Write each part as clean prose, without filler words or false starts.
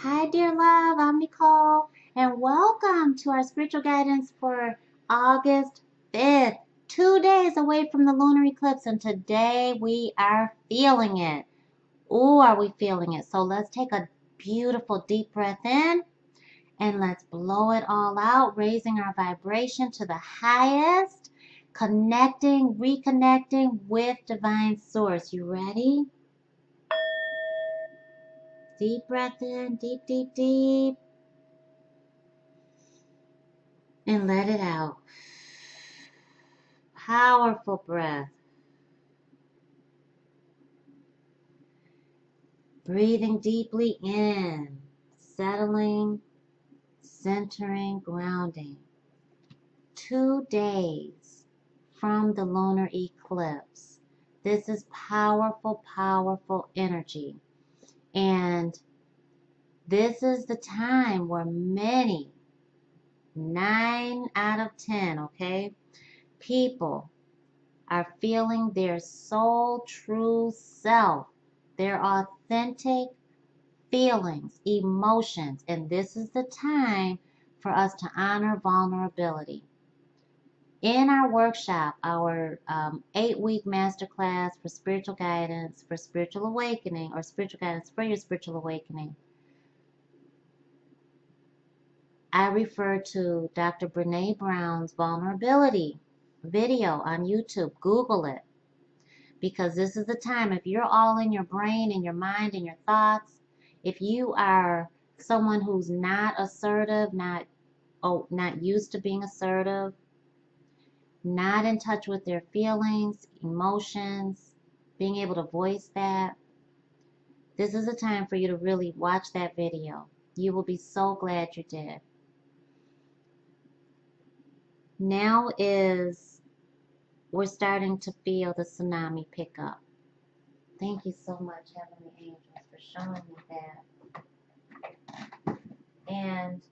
Hi, dear love. I'm Nicole, and welcome to our spiritual guidance for August 5th. 2 days away from the lunar eclipse, and today we are feeling it. Ooh, are we feeling it? So let's take a beautiful deep breath in and let's blow it all out, raising our vibration to the highest, connecting, reconnecting with divine source. You ready? Deep breath in, deep, deep, deep. And let it out. Powerful breath. Breathing deeply in, settling, centering, grounding. 2 days from the lunar eclipse. This is powerful, powerful energy. And this is the time where many, 9 out of 10, okay, people are feeling their soul true self, their authentic feelings, emotions, and this is the time for us to honor vulnerability. In our workshop, our 8-week masterclass for spiritual guidance, for spiritual awakening, or spiritual guidance for your spiritual awakening, I refer to Dr. Brene Brown's vulnerability video on YouTube. Google it. Because this is the time, if you're all in your brain and your mind and your thoughts, if you are someone who's not assertive, not used to being assertive, not in touch with their feelings, emotions, being able to voice that, this is a time for you to really watch that video. You will be so glad you did. Now we're starting to feel the tsunami pick up. Thank you so much, Heavenly Angels, for showing me that. And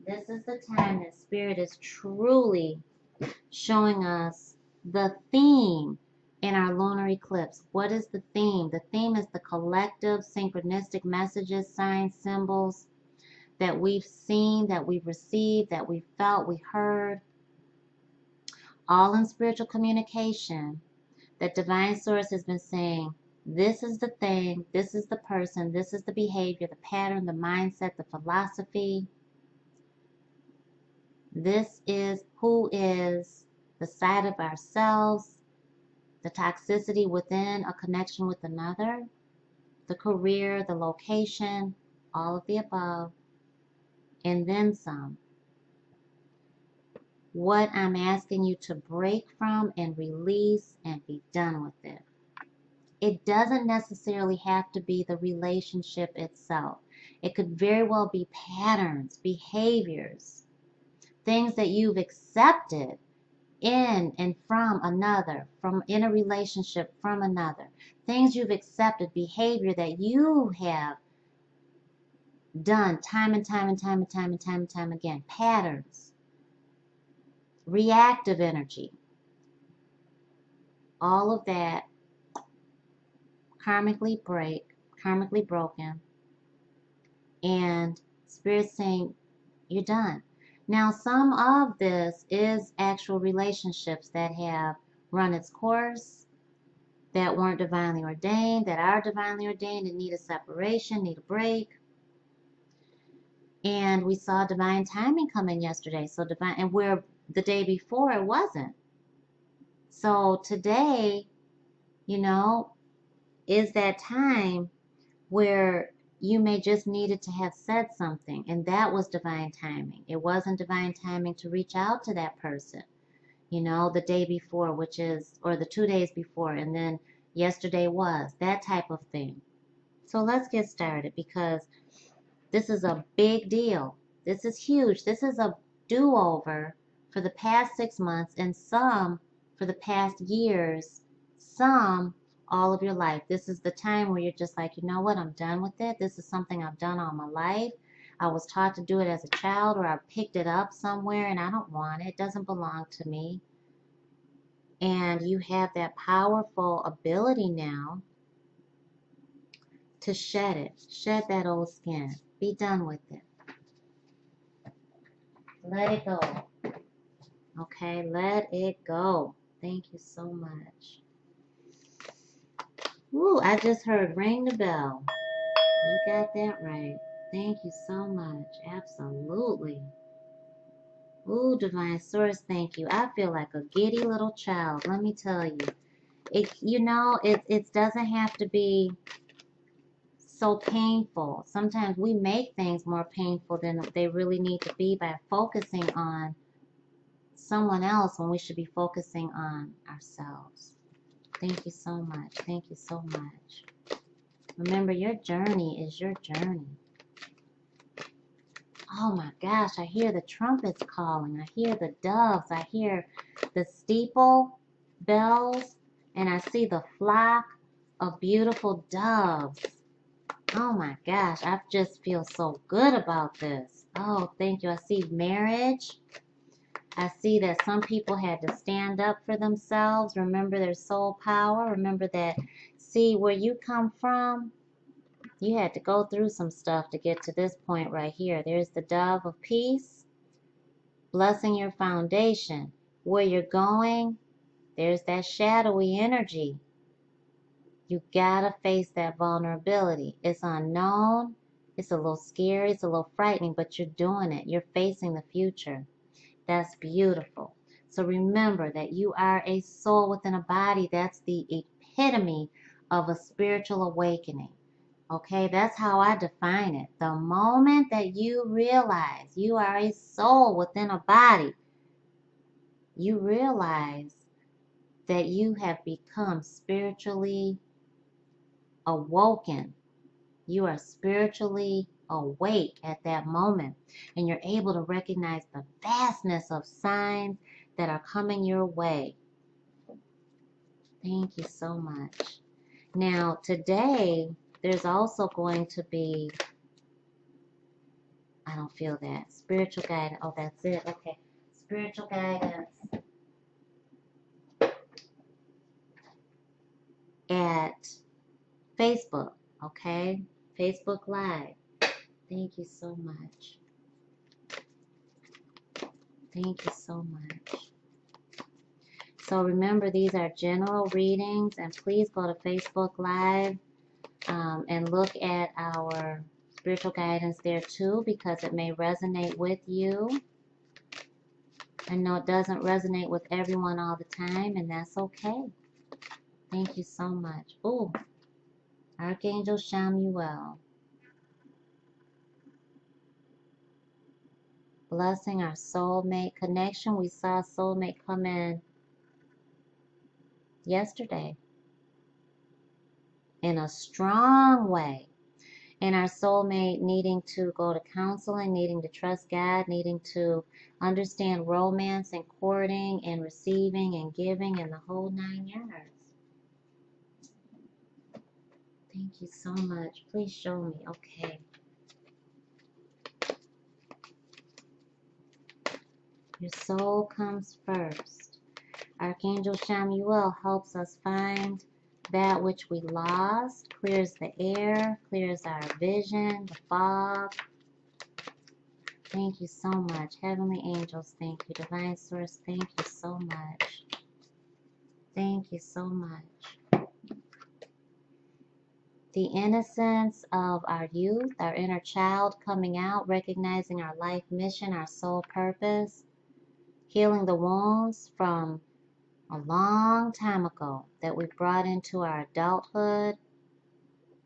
this is the time that Spirit is truly showing us the theme in our lunar eclipse. What is the theme? The theme is the collective synchronistic messages, signs, symbols that we've seen, that we've received, that we felt, we heard, all in spiritual communication, that Divine Source has been saying, this is the thing, this is the person, this is the behavior, the pattern, the mindset, the philosophy. This is who is the side of ourselves, the toxicity within a connection with another, the career, the location, all of the above, and then some. What I'm asking you to break from and release and be done with it. It doesn't necessarily have to be the relationship itself. It could very well be patterns, behaviors, things that you've accepted in and from another, from in a relationship from another, things you've accepted, behavior that you have done time and time and time and time and time and time again, patterns, reactive energy, all of that karmically broken, and Spirit saying you're done. Now, some of this is actual relationships that have run its course, that weren't divinely ordained, that are divinely ordained and need a separation, need a break. And we saw divine timing come in yesterday. So divine, and where the day before it wasn't. So today, is that time where you may just needed to have said something, and that was divine timing. It wasn't divine timing to reach out to that person, the day before, or the 2 days before, and then yesterday was, that type of thing. So let's get started, because this is a big deal. This is huge. This is a do-over for the past 6 months, and some for the past years, some all of your life. This is the time where you're just like, you know what, I'm done with it. This is something I've done all my life. I was taught to do it as a child, or I picked it up somewhere and I don't want it. It doesn't belong to me. And you have that powerful ability now to shed it, shed that old skin. Be done with it. Let it go. Okay, let it go. Thank you so much. Ooh, I just heard ring the bell. You got that right. Thank you so much. Absolutely. Ooh, Divine Source, thank you. I feel like a giddy little child. Let me tell you. It doesn't have to be so painful. Sometimes we make things more painful than they really need to be by focusing on someone else when we should be focusing on ourselves. Thank you so much. Thank you so much. Remember, your journey is your journey. Oh my gosh, I hear the trumpets calling. I hear the doves. I hear the steeple bells. And I see the flock of beautiful doves. Oh my gosh, I just feel so good about this. Oh, thank you. I see marriage. I see that some people had to stand up for themselves. Remember their soul power. Remember that, see, where you come from, you had to go through some stuff to get to this point right here. There's the dove of peace, blessing your foundation. Where you're going, there's that shadowy energy. You gotta face that vulnerability. It's unknown. It's a little scary. It's a little frightening, but you're doing it. You're facing the future. That's beautiful. So remember that you are a soul within a body. That's the epitome of a spiritual awakening. Okay, that's how I define it. The moment that you realize you are a soul within a body, you realize that you have become spiritually awoken. You are spiritually awake at that moment, and you're able to recognize the vastness of signs that are coming your way. Thank you so much. Now, today, there's also going to be, I don't feel that, spiritual guidance. Oh, that's it. Okay. Spiritual guidance at Facebook. Okay. Facebook Live. Thank you so much. Thank you so much. So remember, these are general readings, and please go to Facebook Live and look at our spiritual guidance there too, because it may resonate with you. I know it doesn't resonate with everyone all the time, and that's okay. Thank you so much. Ooh, Archangel Shamuel. Blessing our soulmate connection. We saw soulmate come in yesterday in a strong way. And our soulmate needing to go to counseling, needing to trust God, needing to understand romance and courting and receiving and giving and the whole 9 yards. Thank you so much. Please show me. Okay. Your soul comes first. Archangel Shamuel helps us find that which we lost, clears the air, clears our vision, the fog. Thank you so much. Heavenly angels, thank you. Divine Source, thank you so much. Thank you so much. The innocence of our youth, our inner child coming out, recognizing our life mission, our soul purpose, healing the wounds from a long time ago that we brought into our adulthood,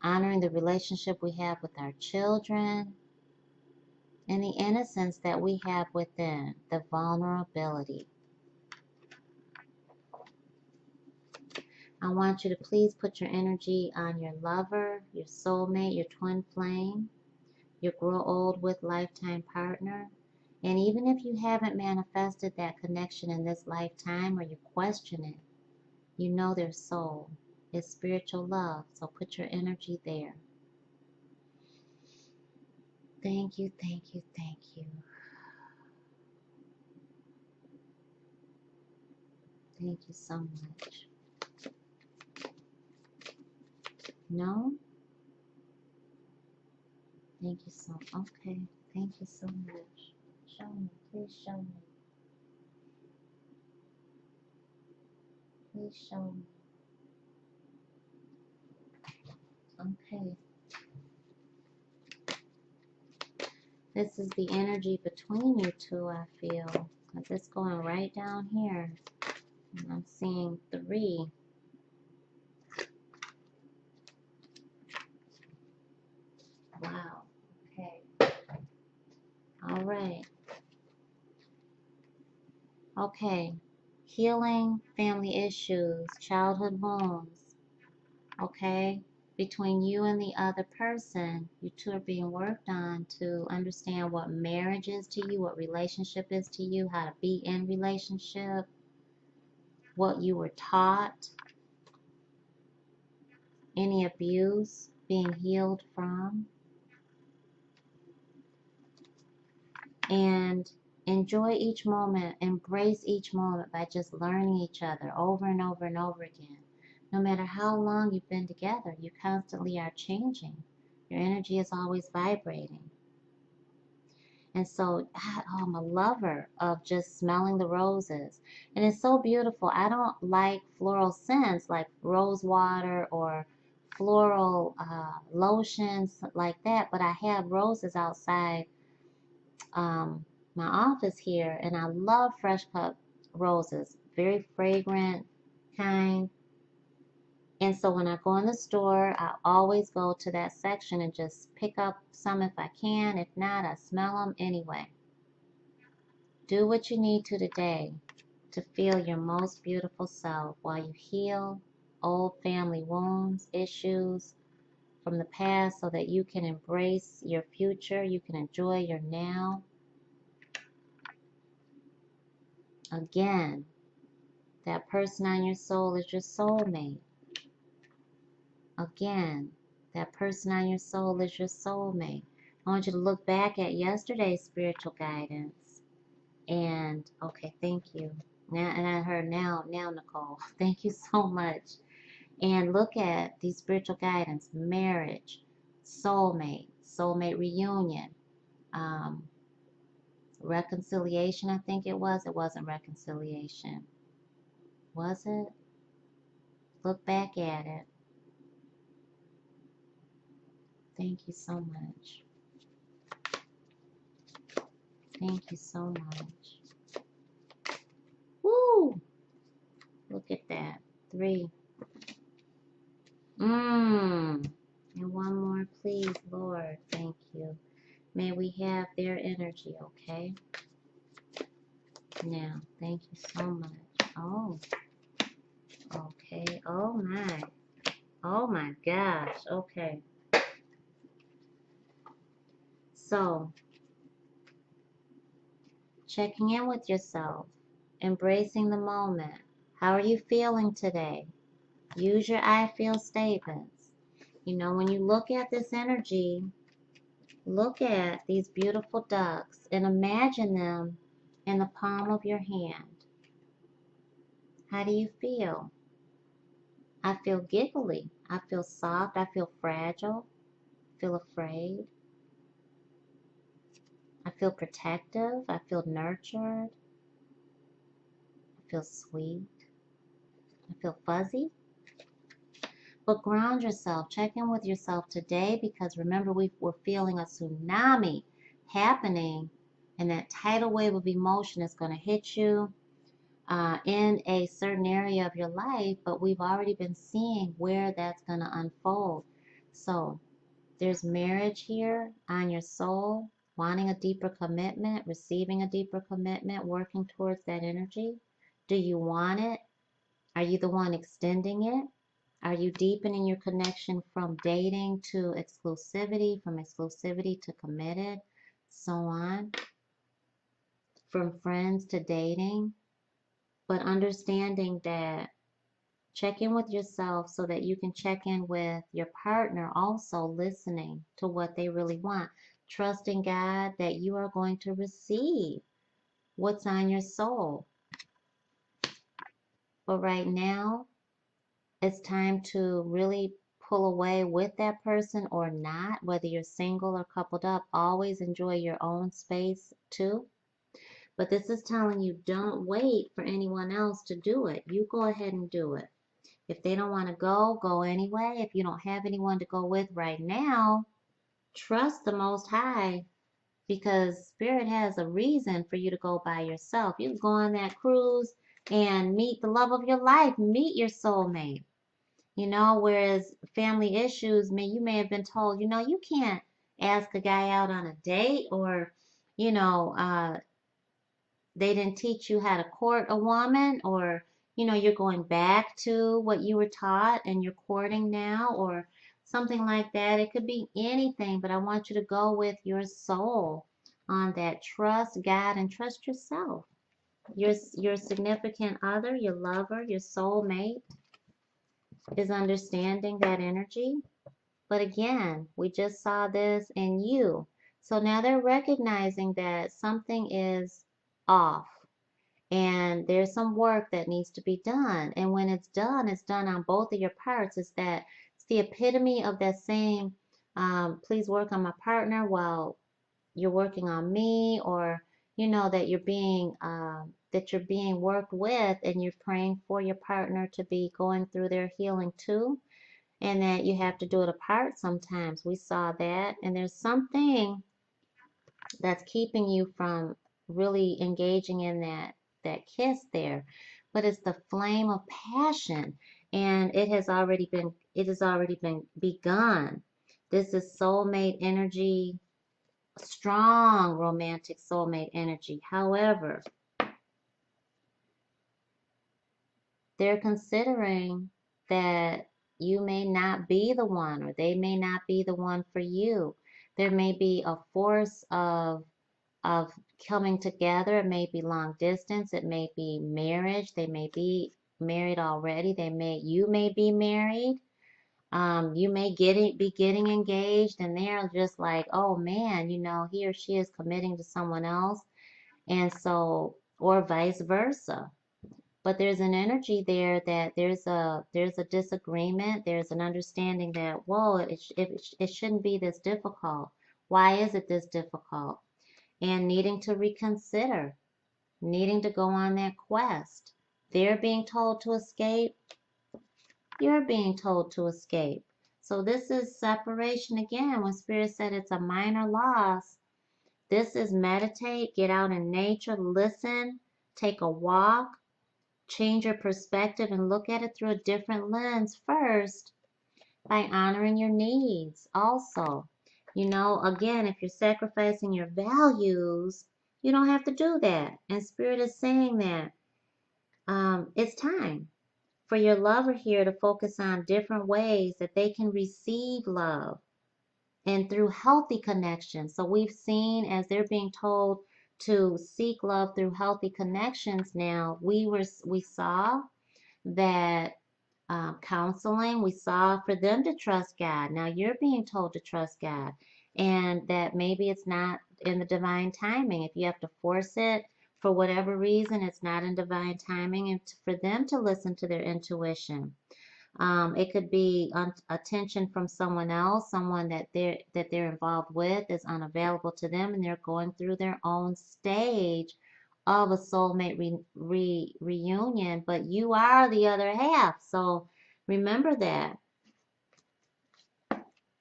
honoring the relationship we have with our children, and the innocence that we have within, the vulnerability. I want you to please put your energy on your lover, your soulmate, your twin flame, your grow old with lifetime partner. And even if you haven't manifested that connection in this lifetime, or you question it, you know their soul is spiritual love. So put your energy there. Thank you, thank you, thank you. Thank you so much. No? Thank you so much. Okay. Thank you so much. Show me. Please show me. Please show me. Okay. This is the energy between you two, I feel. Because it's going right down here. And I'm seeing 3. Wow. Okay. All right. Okay. Healing family issues, childhood wounds. Okay. Between you and the other person, you two are being worked on to understand what marriage is to you, what relationship is to you, how to be in relationship, what you were taught, any abuse being healed from, and enjoy each moment, embrace each moment by just learning each other over and over and over again. No matter how long you've been together, you constantly are changing. Your energy is always vibrating. And so, I'm a lover of just smelling the roses. And it's so beautiful. I don't like floral scents like rose water or floral lotions like that, but I have roses outside um, my office here, and I love fresh cut roses. Very fragrant, kind. And so when I go in the store, I always go to that section and just pick up some if I can. If not, I smell them anyway. Do what you need to today to feel your most beautiful self while you heal old family wounds, issues from the past so that you can embrace your future, you can enjoy your now. Again, that person on your soul is your soulmate. Again, that person on your soul is your soulmate. I want you to look back at yesterday's spiritual guidance. And, okay, thank you. Now, and I heard now, Necole, thank you so much. And look at these spiritual guidance, marriage, soulmate, soulmate reunion, reconciliation, I think it was. It wasn't reconciliation. Was it? Look back at it. Thank you so much. Thank you so much. Woo! Look at that. 3. And one more, please, Lord. Thank you. May we have their energy, okay? Now, thank you so much. Oh, okay. Oh, my. Oh, my gosh. Okay. So, checking in with yourself, embracing the moment. How are you feeling today? Use your I feel statements. You know, when you look at this energy, look at these beautiful ducks and imagine them in the palm of your hand. How do you feel? I feel giggly. I feel soft. I feel fragile. I feel afraid. I feel protective. I feel nurtured. I feel sweet. I feel fuzzy. But ground yourself. Check in with yourself today, because remember, we're feeling a tsunami happening, and that tidal wave of emotion is going to hit you in a certain area of your life, but we've already been seeing where that's going to unfold. So there's marriage here on your soul, wanting a deeper commitment, receiving a deeper commitment, working towards that energy. Do you want it? Are you the one extending it? Are you deepening your connection from dating to exclusivity, from exclusivity to committed, so on? From friends to dating? But understanding that, check in with yourself so that you can check in with your partner, also listening to what they really want. Trusting God that you are going to receive what's on your soul. But right now, it's time to really pull away with that person or not, whether you're single or coupled up, always enjoy your own space too. But this is telling you, don't wait for anyone else to do it. You go ahead and do it. If they don't want to go, go anyway. If you don't have anyone to go with right now, trust the Most High, because Spirit has a reason for you to go by yourself. You can go on that cruise and meet the love of your life, meet your soulmate. Whereas family issues, you may have been told, you can't ask a guy out on a date, or, you know, uh, they didn't teach you how to court a woman, or, you're going back to what you were taught and you're courting now, or something like that. It could be anything, but I want you to go with your soul on that. Trust God and trust yourself. Your significant other, your lover, your soulmate is understanding that energy. But again, we just saw this in you. So now they're recognizing that something is off and there's some work that needs to be done. And when it's done on both of your parts. It's the epitome of that saying, please work on my partner while you're working on me, or that you're being worked with, and you're praying for your partner to be going through their healing too, and that you have to do it apart sometimes. We saw that, and there's something that's keeping you from really engaging in that kiss there, but it's the flame of passion, and it has already been begun. This is soulmate energy, strong romantic soulmate energy. However, they're considering that you may not be the one, or they may not be the one for you. There may be a force of coming together. It may be long distance, it may be marriage, they may be married already, you may be married. You may be getting engaged, and they're just like, oh man, he or she is committing to someone else, and so, or vice versa. But there's an energy there that there's a disagreement. There's an understanding that, whoa, it shouldn't be this difficult. Why is it this difficult? And needing to reconsider, needing to go on that quest. They're being told to escape. You're being told to escape. So this is separation again. When Spirit said it's a minor loss, this is meditate, get out in nature, listen, take a walk, change your perspective, and look at it through a different lens first, by honoring your needs also. Again, if you're sacrificing your values, you don't have to do that. And Spirit is saying that it's time for your lover here to focus on different ways that they can receive love, and through healthy connections. So we've seen, as they're being told to seek love through healthy connections, now we saw that counseling, we saw for them to trust God. Now you're being told to trust God, and that maybe it's not in the divine timing. If you have to force it for whatever reason, it's not in divine timing, and for them to listen to their intuition. It could be attention from someone else, someone that they're involved with is unavailable to them, and they're going through their own stage of a soulmate reunion, but you are the other half. So remember that.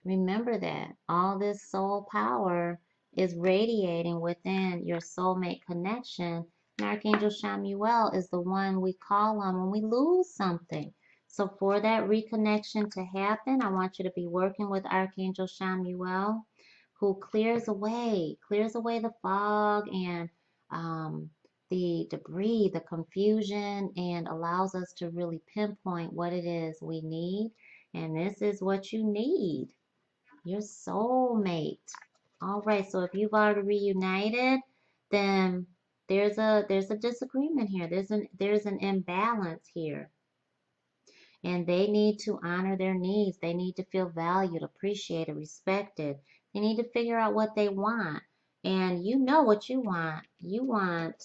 Remember that all this soul power is radiating within your soulmate connection. And Archangel Chamuel is the one we call on when we lose something. So for that reconnection to happen, I want you to be working with Archangel Chamuel, who clears away the fog and the debris, the confusion, and allows us to really pinpoint what it is we need. And this is what you need. Your soulmate. All right, so if you've already reunited, then there's a disagreement here. There's an imbalance here. And they need to honor their needs. They need to feel valued, appreciated, respected. They need to figure out what they want. And you know what you want. You want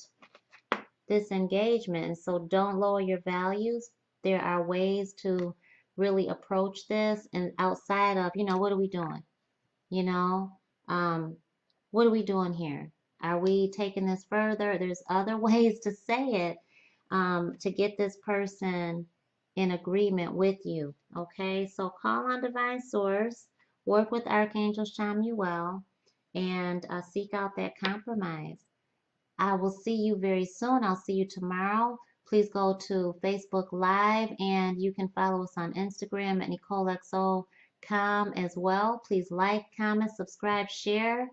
this engagement. And so don't lower your values. There are ways to really approach this, and outside of, what are we doing? You know, um, what are we doing here? Are we taking this further? There's other ways to say it, to get this person in agreement with you. Okay, so call on Divine Source, work with Archangel Chamuel, and seek out that compromise. I will see you very soon. I'll see you tomorrow. Please go to Facebook Live, and you can follow us on Instagram at Necole XO.com as well. Please like, comment, subscribe, share.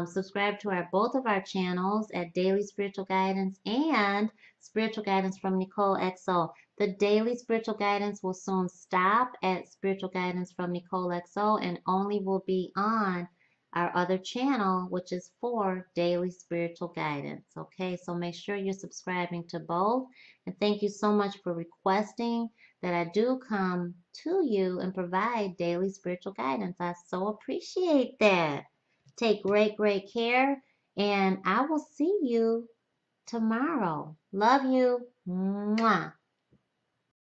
Subscribe to both of our channels at Daily Spiritual Guidance and Spiritual Guidance from Necole XO. The Daily Spiritual Guidance will soon stop at Spiritual Guidance from Necole XO and only will be on our other channel, which is for daily spiritual guidance. Okay, so make sure you're subscribing to both. And thank you so much for requesting that I do come to you and provide daily spiritual guidance. I so appreciate that. Take great, great care, and I will see you tomorrow. Love you. Mwah.